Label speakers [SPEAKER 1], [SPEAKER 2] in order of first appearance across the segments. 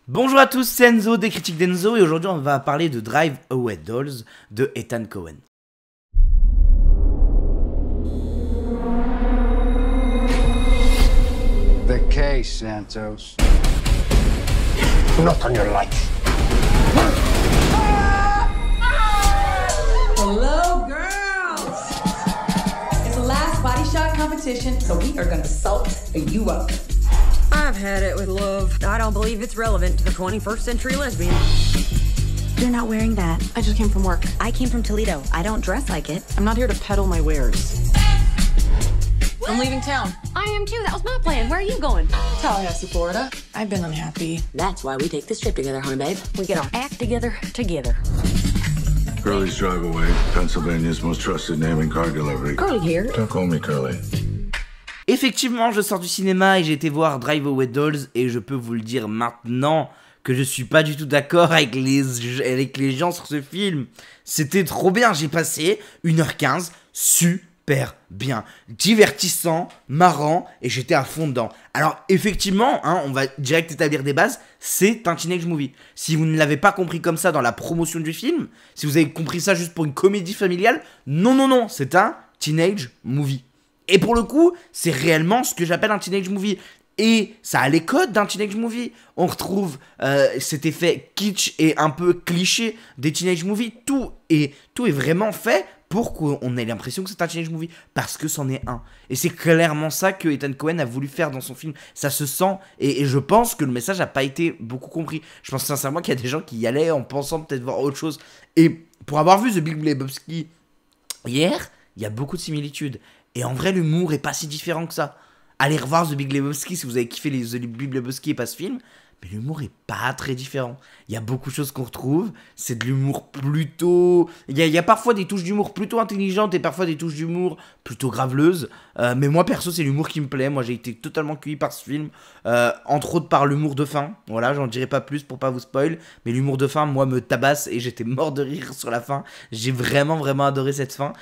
[SPEAKER 1] Bonjour à tous, c'est Enzo des Critiques d'Enzo et aujourd'hui on va parler de Drive Away Dolls de Ethan Coen.
[SPEAKER 2] The case, Santos.
[SPEAKER 3] Not on your life.
[SPEAKER 4] Hello, girls. It's the last body shot competition, so we are gonna salt you up.
[SPEAKER 5] I've had it with love. I don't believe it's relevant to the 21st century lesbian.
[SPEAKER 6] You're not wearing that.
[SPEAKER 7] I just came from work.
[SPEAKER 6] I came from Toledo. I don't dress like it.
[SPEAKER 7] I'm not here to peddle my wares. I'm leaving town.
[SPEAKER 5] I am too. That was my plan. Where are you going?
[SPEAKER 7] Tallahassee, Florida. I've been unhappy.
[SPEAKER 5] That's why we take this trip together, honey babe. We get our act together.
[SPEAKER 8] Curly's Drive Away, Pennsylvania's most trusted name in car delivery.
[SPEAKER 5] Curly here.
[SPEAKER 8] Don't call me Curly.
[SPEAKER 1] Effectivement, je sors du cinéma et j'ai été voir Drive Away Dolls et je peux vous le dire maintenant que je suis pas du tout d'accord avec les gens sur ce film. C'était trop bien, j'ai passé 1h15 super bien, divertissant, marrant et j'étais à fond dedans. Alors effectivement, on va direct établir des bases, c'est un teenage movie. Si vous ne l'avez pas compris comme ça dans la promotion du film, si vous avez compris ça juste pour une comédie familiale, non, c'est un teenage movie. Et pour le coup, c'est réellement ce que j'appelle un teenage movie. Et ça a les codes d'un teenage movie. On retrouve cet effet kitsch et un peu cliché des teenage movies. Tout est vraiment fait pour qu'on ait l'impression que c'est un teenage movie. Parce que c'en est un. Et c'est clairement ça que Ethan Coen a voulu faire dans son film. Ça se sent. Et je pense que le message n'a pas été beaucoup compris. Je pense sincèrement qu'il y a des gens qui y allaient en pensant peut-être voir autre chose. Et pour avoir vu The Big Lebowski hier, il y a beaucoup de similitudes. Et en vrai, l'humour est pas si différent que ça. Allez revoir The Big Lebowski si vous avez kiffé The Big Lebowski et pas ce film. Mais l'humour est pas très différent. Il y a beaucoup de choses qu'on retrouve. C'est de l'humour plutôt... Il y a parfois des touches d'humour plutôt intelligentes et parfois des touches d'humour plutôt graveleuses. Mais moi, perso, c'est l'humour qui me plaît. Moi, j'ai été totalement cueilli par ce film. Entre autres par l'humour de fin. Voilà, j'en dirai pas plus pour pas vous spoil. Mais l'humour de fin, moi, me tabasse et j'étais mort de rire sur la fin. J'ai vraiment adoré cette fin.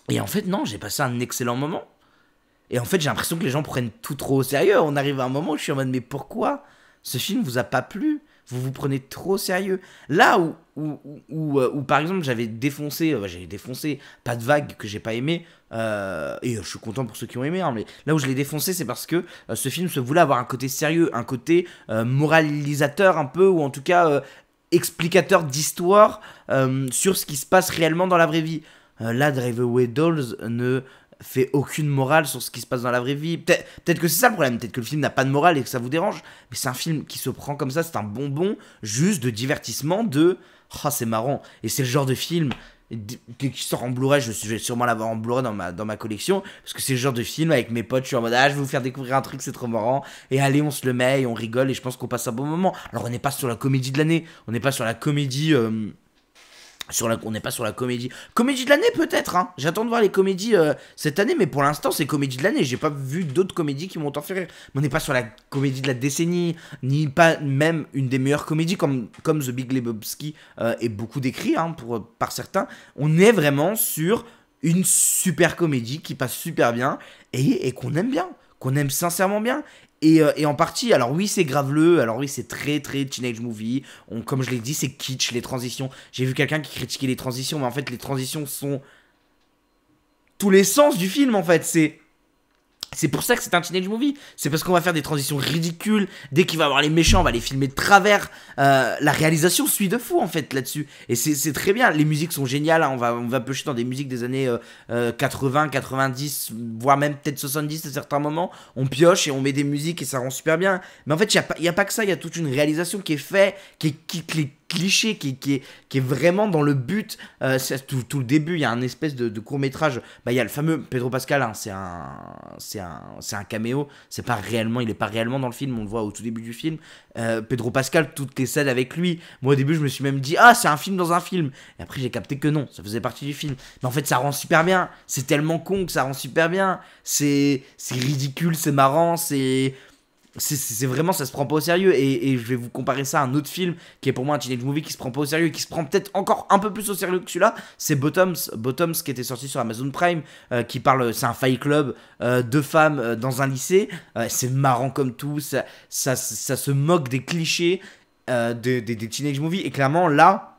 [SPEAKER 1] Et en fait, non, j'ai passé un excellent moment. Et en fait, j'ai l'impression que les gens prennent tout trop au sérieux. On arrive à un moment où je suis en mode, mais pourquoi ce film vous a pas plu? Vous vous prenez trop au sérieux. Là où par exemple, j'avais défoncé, pas de vague que j'ai pas aimé, et je suis content pour ceux qui ont aimé, mais là où je l'ai défoncé, c'est parce que ce film se voulait avoir un côté sérieux, un côté moralisateur un peu, ou en tout cas explicateur d'histoire sur ce qui se passe réellement dans la vraie vie. Là, Drive Away Dolls ne fait aucune morale sur ce qui se passe dans la vraie vie. Peut-être que c'est ça le problème, peut-être que le film n'a pas de morale et que ça vous dérange, mais c'est un film qui se prend comme ça, c'est un bonbon juste de divertissement, de « oh, c'est marrant ». Et c'est le genre de film qui sort en Blu-ray, je vais sûrement l'avoir en Blu-ray dans ma collection, parce que c'est le genre de film avec mes potes, je suis en mode « ah, je vais vous faire découvrir un truc, c'est trop marrant », et allez, on se le met, et on rigole, et je pense qu'on passe un bon moment. Alors on n'est pas sur la comédie de l'année, on n'est pas sur la comédie... on n'est pas sur la comédie de l'année peut-être, j'attends de voir les comédies cette année, mais pour l'instant c'est comédie de l'année, j'ai pas vu d'autres comédies qui m'ont tant fait rire, mais on n'est pas sur la comédie de la décennie, ni pas même une des meilleures comédies comme The Big Lebowski est beaucoup décrit par certains. On est vraiment sur une super comédie qui passe super bien et qu'on aime bien, qu'on aime sincèrement bien. Et en partie, alors oui c'est graveleux, alors oui c'est très teenage movie, comme je l'ai dit c'est kitsch, les transitions, j'ai vu quelqu'un qui critiquait les transitions, mais en fait les transitions sont tous les sens du film en fait, c'est pour ça que c'est un teenage movie. C'est parce qu'on va faire des transitions ridicules. Dès qu'il va y avoir les méchants, on va les filmer de travers. La réalisation suit de fou en fait là-dessus. Et c'est très bien. Les musiques sont géniales. On va piocher dans des musiques des années 80, 90, voire même peut-être 70 à certains moments. On pioche et on met des musiques et ça rend super bien. Mais en fait, il n'y a pas que ça. Il y a toute une réalisation qui est faite, qui est cliché, qui est vraiment dans le but. Tout le début, il y a un espèce de court-métrage. Il y a le fameux Pedro Pascal, c'est un caméo, il est pas réellement dans le film, on le voit au tout début du film. Pedro Pascal, toutes les scènes avec lui, moi au début je me suis même dit ah c'est un film dans un film, et après j'ai capté que non, ça faisait partie du film, mais en fait ça rend super bien, c'est tellement con que ça rend super bien, c'est ridicule, c'est marrant, c'est vraiment, ça se prend pas au sérieux. Et je vais vous comparer ça à un autre film qui est pour moi un teenage movie qui se prend pas au sérieux, qui se prend peut-être encore un peu plus au sérieux que celui-là. C'est Bottoms qui était sorti sur Amazon Prime, qui parle, c'est un fight club, 2 femmes dans un lycée. C'est marrant comme tout, ça se moque des clichés des teenage movies. Et clairement là,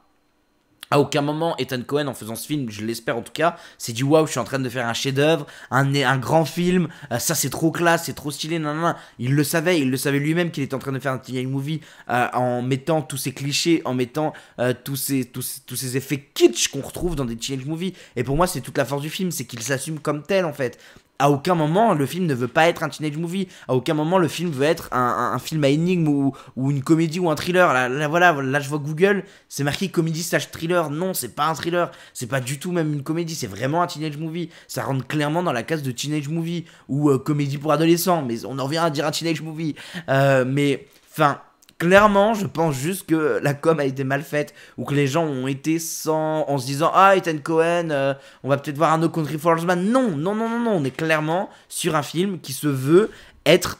[SPEAKER 1] à aucun moment Ethan Cohen en faisant ce film, je l'espère en tout cas, s'est dit waouh, je suis en train de faire un chef-d'œuvre, un grand film, ça c'est trop classe, c'est trop stylé, non. Il le savait lui-même qu'il était en train de faire un teenage movie en mettant tous ces clichés, en mettant tous ces effets kitsch qu'on retrouve dans des teenage movies. Et pour moi, c'est toute la force du film, c'est qu'il s'assume comme tel en fait. À aucun moment, le film ne veut pas être un teenage movie. À aucun moment, le film veut être un film à énigme ou une comédie ou un thriller. Là, je vois Google, c'est marqué comédie/thriller. Non, c'est pas un thriller. C'est pas du tout même une comédie. C'est vraiment un teenage movie. Ça rentre clairement dans la case de teenage movie ou comédie pour adolescents. Mais on en revient à dire un teenage movie. Mais, enfin... Clairement, je pense juste que la com a été mal faite, ou que les gens ont été en se disant ah, Ethan Cohen, on va peut-être voir un No Country for Old Men. Non, on est clairement sur un film qui se veut être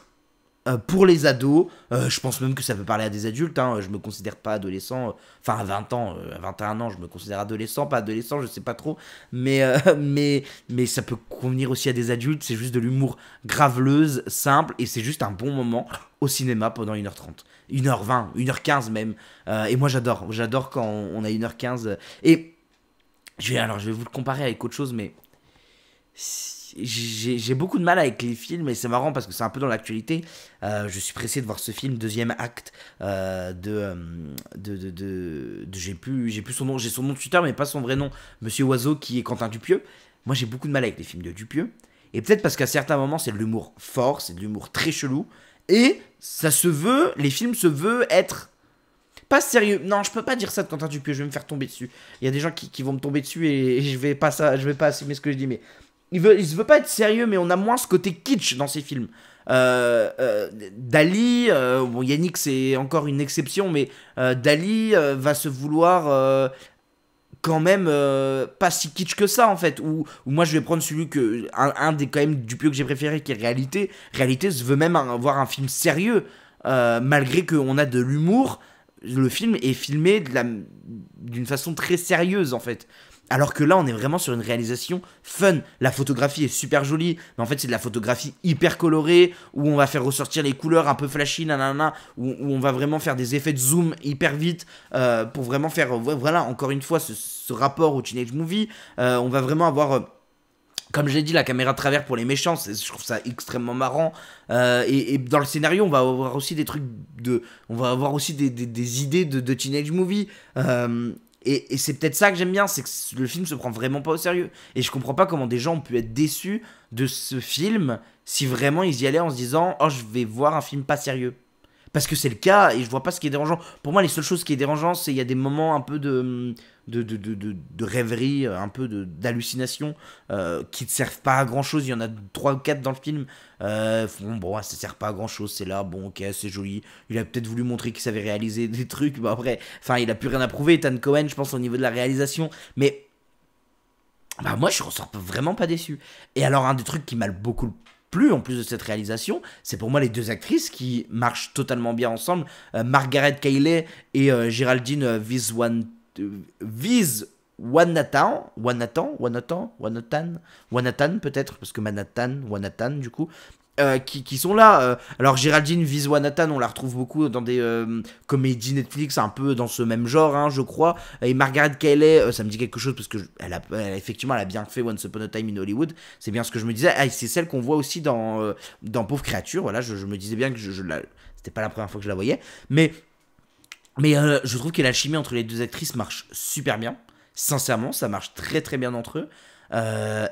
[SPEAKER 1] pour les ados. Je pense même que ça peut parler à des adultes, hein. Je me considère pas adolescent, enfin à 20 ans, à 21 ans, je me considère adolescent, pas adolescent, je sais pas trop, mais ça peut convenir aussi à des adultes. C'est juste de l'humour graveleuse, simple, et c'est juste un bon moment au cinéma pendant 1h30, 1h20, 1h15 même, et moi j'adore quand on a 1h15, et je vais vous le comparer avec autre chose, mais j'ai beaucoup de mal avec les films, et c'est marrant parce que c'est un peu dans l'actualité. Je suis pressé de voir ce film, deuxième acte j'ai plus son nom, j'ai son nom de Twitter mais pas son vrai nom, Monsieur Oiseau, qui est Quentin Dupieux. Moi j'ai beaucoup de mal avec les films de Dupieux, et peut-être parce qu'à certains moments c'est de l'humour fort, c'est de l'humour très chelou, et les films se veulent être pas sérieux. Non, je peux pas dire ça de Quentin Dupieux, je vais me faire tomber dessus. Il y a des gens qui vont me tomber dessus, et je vais pas assumer ce que je dis, mais il se veut pas être sérieux, mais on a moins ce côté kitsch dans ces films. Dali, bon, Yannick c'est encore une exception, mais Dali va se vouloir quand même pas si kitsch que ça en fait. Ou moi je vais prendre celui que un des quand même Dupieux que j'ai préféré, qui est Réalité. Réalité se veut même avoir un film sérieux, malgré qu'on a de l'humour. Le film est filmé d'une façon très sérieuse en fait. Alors que là, on est vraiment sur une réalisation fun. La photographie est super jolie, mais en fait, c'est de la photographie hyper colorée, où on va faire ressortir les couleurs un peu flashy, nanana, où on va vraiment faire des effets de zoom hyper vite, pour vraiment faire, voilà, encore une fois, ce rapport au teenage movie. On va vraiment avoir... comme j'ai dit, la caméra de travers pour les méchants, je trouve ça extrêmement marrant. Et dans le scénario, on va avoir aussi des trucs on va avoir aussi des idées de teenage movie. Et c'est peut-être ça que j'aime bien, c'est que le film se prend vraiment pas au sérieux. Et je comprends pas comment des gens ont pu être déçus de ce film si vraiment ils y allaient en se disant oh, je vais voir un film pas sérieux. Parce que c'est le cas, et je vois pas ce qui est dérangeant. Pour moi, les seules choses qui est dérangeant, c'est il y a des moments un peu de rêverie, un peu d'hallucination, qui ne servent pas à grand chose. Il y en a 3 ou 4 dans le film. Bon, ça sert pas à grand chose, c'est là, bon, ok, c'est joli. Il a peut-être voulu montrer qu'il savait réaliser des trucs. Bah, après, enfin, il a plus rien à prouver, Ethan Cohen, je pense, au niveau de la réalisation. Mais, bah, moi, je ressors vraiment pas déçu. Et alors, un des trucs qui m'a beaucoup plu, en plus de cette réalisation, c'est pour moi les 2 actrices qui marchent totalement bien ensemble, Margaret Qualley et Géraldine Viswanathan peut-être, parce que Wanathan du coup, qui sont là. Alors Géraldine Viswanathan, on la retrouve beaucoup dans des comédies Netflix un peu dans ce même genre, hein, je crois. Et Margaret Qualley, ça me dit quelque chose parce que effectivement elle a bien fait Once Upon a Time in Hollywood. C'est bien ce que je me disais. Ah, c'est celle qu'on voit aussi dans Pauvre Créature. Voilà, je me disais bien que c'était pas la première fois que je la voyais, mais je trouve que l'alchimie entre les 2 actrices marche super bien. Sincèrement, ça marche très très bien entre eux.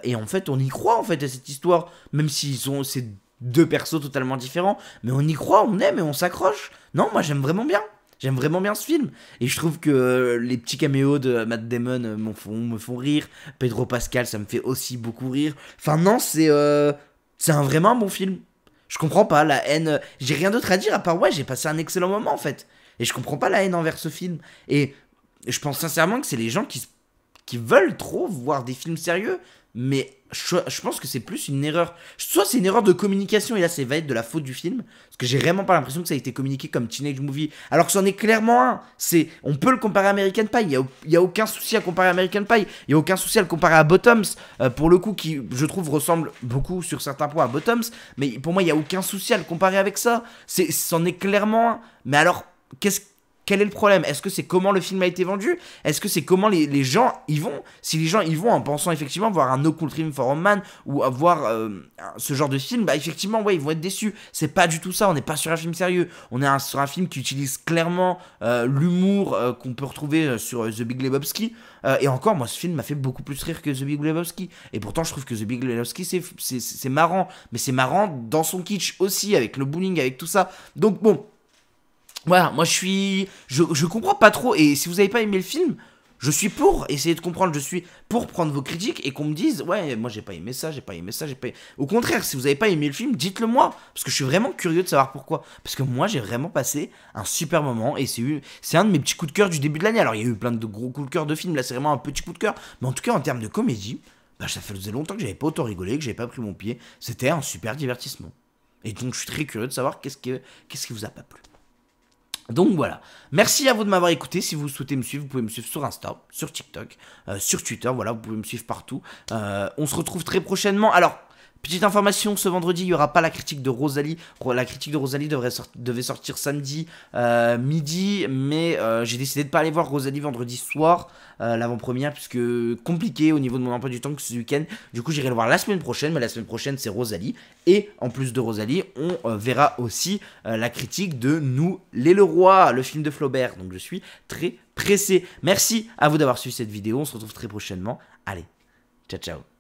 [SPEAKER 1] Et en fait, on y croit en fait à cette histoire, même s'ils sont ces 2 persos totalement différents, mais on y croit, on aime et on s'accroche. Non, moi j'aime vraiment bien. J'aime vraiment bien ce film. Et je trouve que les petits caméos de Matt Damon me font rire. Pedro Pascal, ça me fait aussi beaucoup rire. Enfin non, c'est vraiment un bon film. Je comprends pas la haine. J'ai rien d'autre à dire à part ouais, j'ai passé un excellent moment en fait. Et je comprends pas la haine envers ce film. Et je pense sincèrement que c'est les gens qui veulent trop voir des films sérieux, mais je pense que c'est plus une erreur. Soit c'est une erreur de communication et là ça va être de la faute du film. Parce que j'ai vraiment pas l'impression que ça a été communiqué comme Teenage Movie. Alors que c'en est clairement un. On peut le comparer à American Pie. Il y a aucun souci à comparer à American Pie. Il y a aucun souci à le comparer à Bottoms. Pour le coup, qui je trouve ressemble beaucoup sur certains points à Bottoms. Mais pour moi, il y a aucun souci à le comparer avec ça. C'en est clairement un. Mais alors, quel est le problème? Est-ce que c'est comment le film a été vendu? Est-ce que c'est comment les gens y vont? Si les gens y vont en pensant effectivement voir un No Country for Old Men ou voir ce genre de film, bah effectivement, ouais, ils vont être déçus. C'est pas du tout ça, on n'est pas sur un film sérieux. On est sur un film qui utilise clairement l'humour qu'on peut retrouver sur The Big Lebowski. Et encore, moi, ce film m'a fait beaucoup plus rire que The Big Lebowski. Et pourtant, je trouve que The Big Lebowski, c'est marrant. Mais c'est marrant dans son kitsch aussi, avec le bowling, avec tout ça. Donc bon... Voilà, moi je comprends pas trop, et si vous avez pas aimé le film, je suis pour essayer de comprendre, je suis pour prendre vos critiques et qu'on me dise, ouais, moi j'ai pas aimé ça, j'ai pas aimé ça, j'ai pas... Au contraire, si vous avez pas aimé le film, dites-le moi, parce que je suis vraiment curieux de savoir pourquoi. Parce que moi j'ai vraiment passé un super moment, et c'est un de mes petits coups de cœur du début de l'année. Alors il y a eu plein de gros coups de cœur de films, là c'est vraiment un petit coup de cœur, mais en tout cas en termes de comédie, bah ça faisait longtemps que j'avais pas autant rigolé, que j'avais pas pris mon pied, c'était un super divertissement. Et donc je suis très curieux de savoir qu'est-ce qui vous a pas plu. Donc voilà, merci à vous de m'avoir écouté. Si vous souhaitez me suivre, vous pouvez me suivre sur Insta, sur TikTok, sur Twitter, voilà, vous pouvez me suivre partout. On se retrouve très prochainement. Alors, petite information, ce vendredi, il n'y aura pas la critique de Rosalie. La critique de Rosalie devait sortir samedi midi, mais j'ai décidé de ne pas aller voir Rosalie vendredi soir, l'avant-première, puisque compliqué au niveau de mon emploi du temps que ce week-end. Du coup, j'irai le voir la semaine prochaine, mais la semaine prochaine, c'est Rosalie. Et en plus de Rosalie, on verra aussi la critique de Nous, les Leroy, le film de Flaubert. Donc je suis très pressé. Merci à vous d'avoir suivi cette vidéo, on se retrouve très prochainement. Allez, ciao ciao.